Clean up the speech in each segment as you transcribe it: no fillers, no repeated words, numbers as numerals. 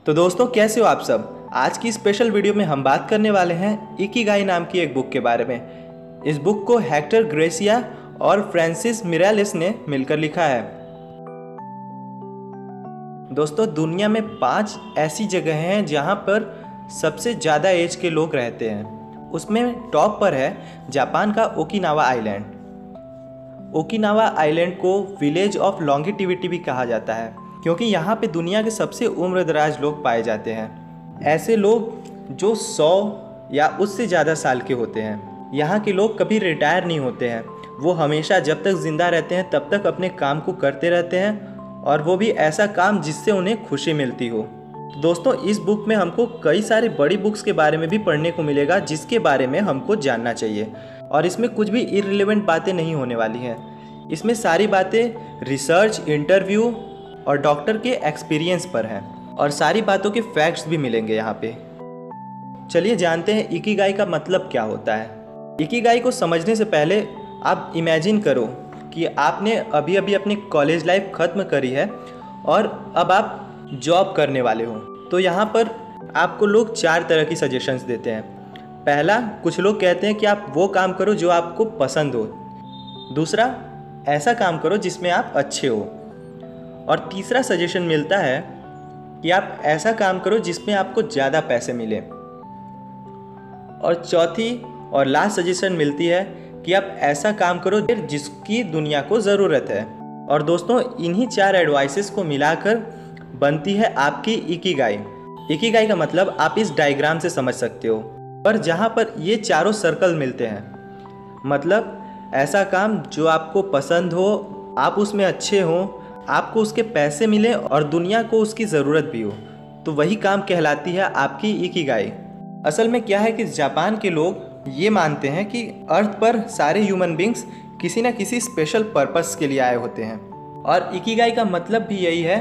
तो दोस्तों कैसे हो आप सब। आज की स्पेशल वीडियो में हम बात करने वाले हैं इकिगाई नाम की एक बुक के बारे में। इस बुक को हेक्टर ग्रेसिया और फ्रांसिस मिरालेस ने मिलकर लिखा है। दोस्तों दुनिया में 5 ऐसी जगह हैं जहां पर सबसे ज़्यादा एज के लोग रहते हैं। उसमें टॉप पर है जापान का ओकिनावा आइलैंड। ओकिनावा आइलैंड को विलेज ऑफ लॉन्गिटिविटी भी कहा जाता है क्योंकि यहाँ पे दुनिया के सबसे उम्रदराज लोग पाए जाते हैं। ऐसे लोग जो 100 या उससे ज़्यादा साल के होते हैं। यहाँ के लोग कभी रिटायर नहीं होते हैं, वो हमेशा जब तक ज़िंदा रहते हैं तब तक अपने काम को करते रहते हैं, और वो भी ऐसा काम जिससे उन्हें खुशी मिलती हो। तो दोस्तों इस बुक में हमको कई सारी बड़ी बुक्स के बारे में भी पढ़ने को मिलेगा जिसके बारे में हमको जानना चाहिए, और इसमें कुछ भी इररिलेवेंट बातें नहीं होने वाली हैं। इसमें सारी बातें रिसर्च, इंटरव्यू और डॉक्टर के एक्सपीरियंस पर हैं, और सारी बातों के फैक्ट्स भी मिलेंगे यहाँ पे। चलिए जानते हैं इकिगाई का मतलब क्या होता है। इकिगाई को समझने से पहले आप इमेजिन करो कि आपने अभी अभी अपनी कॉलेज लाइफ ख़त्म करी है और अब आप जॉब करने वाले हो। तो यहाँ पर आपको लोग 4 तरह की सजेशंस देते हैं। पहला, कुछ लोग कहते हैं कि आप वो काम करो जो आपको पसंद हो। दूसरा, ऐसा काम करो जिसमें आप अच्छे हो। और तीसरा सजेशन मिलता है कि आप ऐसा काम करो जिसमें आपको ज़्यादा पैसे मिले। और चौथी और लास्ट सजेशन मिलती है कि आप ऐसा काम करो जिसकी दुनिया को ज़रूरत है। और दोस्तों इन्हीं 4 एडवाइसेस को मिलाकर बनती है आपकी इकिगाई। इकिगाई का मतलब आप इस डायग्राम से समझ सकते हो, पर जहाँ पर ये चारों सर्कल मिलते हैं, मतलब ऐसा काम जो आपको पसंद हो, आप उसमें अच्छे हो, आपको उसके पैसे मिले और दुनिया को उसकी ज़रूरत भी हो, तो वही काम कहलाती है आपकी इकिगाई। असल में क्या है कि जापान के लोग ये मानते हैं कि अर्थ पर सारे ह्यूमन बींग्स किसी न किसी स्पेशल पर्पस के लिए आए होते हैं, और इकिगाई का मतलब भी यही है,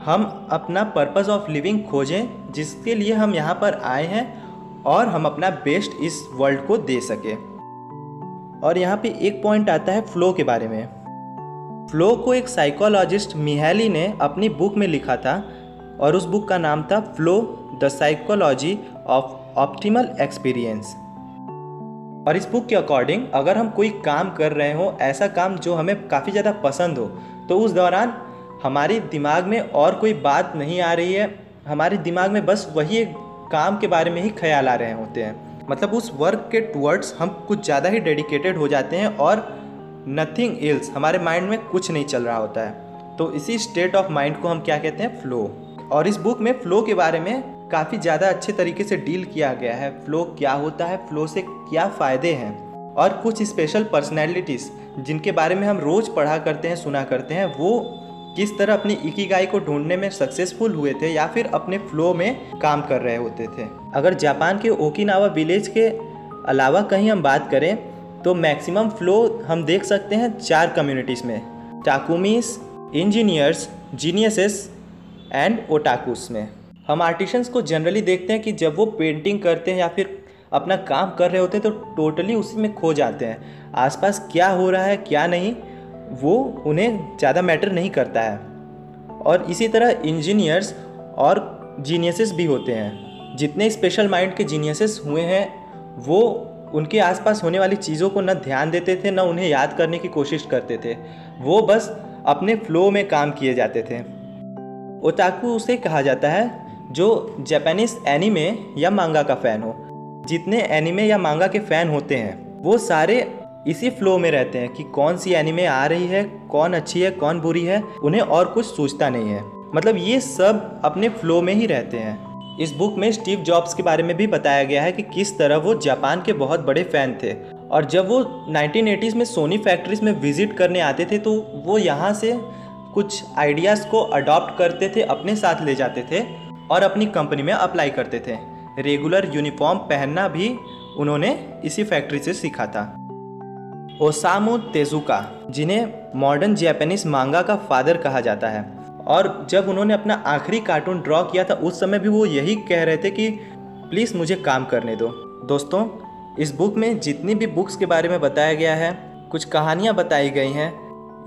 हम अपना पर्पस ऑफ लिविंग खोजें जिसके लिए हम यहाँ पर आए हैं और हम अपना बेस्ट इस वर्ल्ड को दे सके। और यहाँ पे एक पॉइंट आता है फ्लो के बारे में। फ्लो को एक साइकोलॉजिस्ट मिहाली ने अपनी बुक में लिखा था, और उस बुक का नाम था flow the psychology of optimal experience. और इस बुक के अकॉर्डिंग अगर हम कोई काम कर रहे हो, ऐसा काम जो हमें काफ़ी ज़्यादा पसंद हो, तो उस दौरान हमारे दिमाग में और कोई बात नहीं आ रही है, हमारे दिमाग में बस वही एक काम के बारे में ही ख्याल आ रहे होते हैं। मतलब उस वर्क के टुवर्ड्स हम कुछ ज़्यादा ही डेडिकेटेड हो जाते हैं और नथिंग एल्स, हमारे माइंड में कुछ नहीं चल रहा होता है। तो इसी स्टेट ऑफ माइंड को हम क्या कहते हैं, फ्लो। और इस बुक में फ़्लो के बारे में काफ़ी ज़्यादा अच्छे तरीके से डील किया गया है। फ़्लो क्या होता है, फ़्लो से क्या फ़ायदे हैं, और कुछ स्पेशल पर्सनैलिटीज़ जिनके बारे में हम रोज़ पढ़ा करते हैं, सुना करते हैं, वो किस तरह अपनी इकिगाई को ढूंढने में सक्सेसफुल हुए थे या फिर अपने फ़्लो में काम कर रहे होते थे। अगर जापान के ओकिनावा विलेज के अलावा कहीं हम बात करें तो मैक्सिमम फ़्लो हम देख सकते हैं 4 कम्युनिटीज़ में, टाकुमीस, इंजीनियर्स, जीनियसेस एंड ओटाकुस में। हम आर्टिशंस को जनरली देखते हैं कि जब वो पेंटिंग करते हैं या फिर अपना काम कर रहे होते हैं तो टोटली उसी में खो जाते हैं। आसपास क्या हो रहा है क्या नहीं वो उन्हें ज़्यादा मैटर नहीं करता है। और इसी तरह इंजीनियर्स और जीनियसेस भी होते हैं। जितने स्पेशल माइंड के जीनियसेस हुए हैं वो उनके आसपास होने वाली चीज़ों को न ध्यान देते थे, न उन्हें याद करने की कोशिश करते थे, वो बस अपने फ्लो में काम किए जाते थे। ओताकू उसे कहा जाता है जो जापानीज एनिमे या मांगा का फ़ैन हो। जितने एनिमे या मांगा के फ़ैन होते हैं वो सारे इसी फ्लो में रहते हैं कि कौन सी एनिमे आ रही है, कौन अच्छी है, कौन बुरी है, उन्हें और कुछ सोचता नहीं है। मतलब ये सब अपने फ्लो में ही रहते हैं। इस बुक में स्टीव जॉब्स के बारे में भी बताया गया है कि किस तरह वो जापान के बहुत बड़े फ़ैन थे, और जब वो 1980s में सोनी फैक्ट्रीज में विज़िट करने आते थे तो वो यहाँ से कुछ आइडियाज़ को अडॉप्ट करते थे, अपने साथ ले जाते थे और अपनी कंपनी में अप्लाई करते थे। रेगुलर यूनिफॉर्म पहनना भी उन्होंने इसी फैक्ट्री से सीखा था। ओसामू तेजुका, जिन्हें मॉडर्न जापानीज मांगा का फादर कहा जाता है, और जब उन्होंने अपना आखिरी कार्टून ड्रॉ किया था उस समय भी वो यही कह रहे थे कि प्लीज़ मुझे काम करने दो। दोस्तों इस बुक में जितनी भी बुक्स के बारे में बताया गया है, कुछ कहानियाँ बताई गई हैं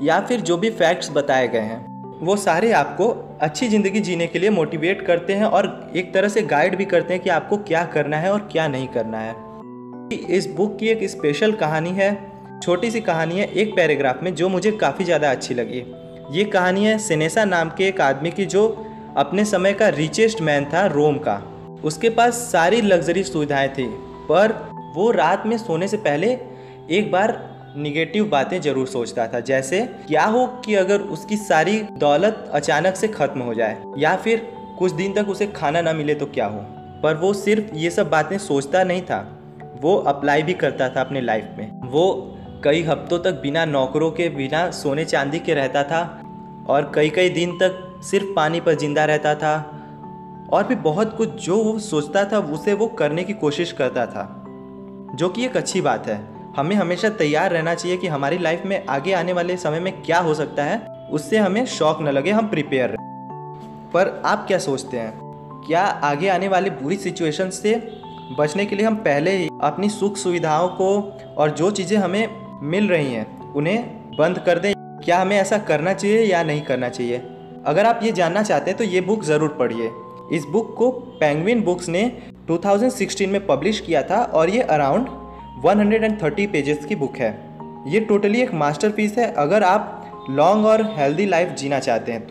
या फिर जो भी फैक्ट्स बताए गए हैं, वो सारे आपको अच्छी ज़िंदगी जीने के लिए मोटिवेट करते हैं और एक तरह से गाइड भी करते हैं कि आपको क्या करना है और क्या नहीं करना है। इस बुक की एक स्पेशल कहानी है, छोटी सी कहानी है एक पैराग्राफ में, जो मुझे काफ़ी ज़्यादा अच्छी लगी। ये कहानी है सेनेसा नाम के एक आदमी की, जो अपने समय का रिचेस्ट मैन था रोम का। उसके पास सारी लग्जरी सुविधाएं थी, पर वो रात में सोने से पहले एक बार निगेटिव बातें ज़रूर सोचता था, जैसे क्या हो कि अगर उसकी सारी दौलत अचानक से ख़त्म हो जाए, या फिर कुछ दिन तक उसे खाना ना मिले तो क्या हो। पर वो सिर्फ ये सब बातें सोचता नहीं था, वो अप्लाई भी करता था अपने लाइफ में। वो कई हफ्तों तक बिना नौकरों के, बिना सोने चांदी के रहता था, और कई कई दिन तक सिर्फ पानी पर जिंदा रहता था, और भी बहुत कुछ जो वो सोचता था उसे वो करने की कोशिश करता था, जो कि एक अच्छी बात है। हमें हमेशा तैयार रहना चाहिए कि हमारी लाइफ में आगे आने वाले समय में क्या हो सकता है, उससे हमें शौक न लगे, हम प्रिपेयर रहें। पर आप क्या सोचते हैं, क्या आगे आने वाली बुरी सिचुएशन से बचने के लिए हम पहले ही अपनी सुख सुविधाओं को और जो चीज़ें हमें मिल रही हैं उन्हें बंद कर दें? क्या हमें ऐसा करना चाहिए या नहीं करना चाहिए? अगर आप ये जानना चाहते हैं तो ये बुक ज़रूर पढ़िए। इस बुक को पेंगुइन बुक्स ने 2016 में पब्लिश किया था, और ये अराउंड 130 पेजेस की बुक है। ये टोटली एक मास्टरपीस है अगर आप लॉन्ग और हेल्दी लाइफ जीना चाहते हैं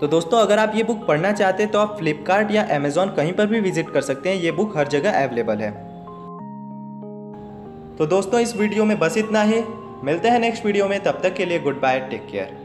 तो दोस्तों, अगर आप ये बुक पढ़ना चाहते हैं तो आप फ्लिपकार्ट या अमेज़ॉन कहीं पर भी विजिट कर सकते हैं। ये बुक हर जगह अवेलेबल है। तो दोस्तों, इस वीडियो में बस इतना ही। मिलते हैं नेक्स्ट वीडियो में, तब तक के लिए गुड बाय, टेक केयर।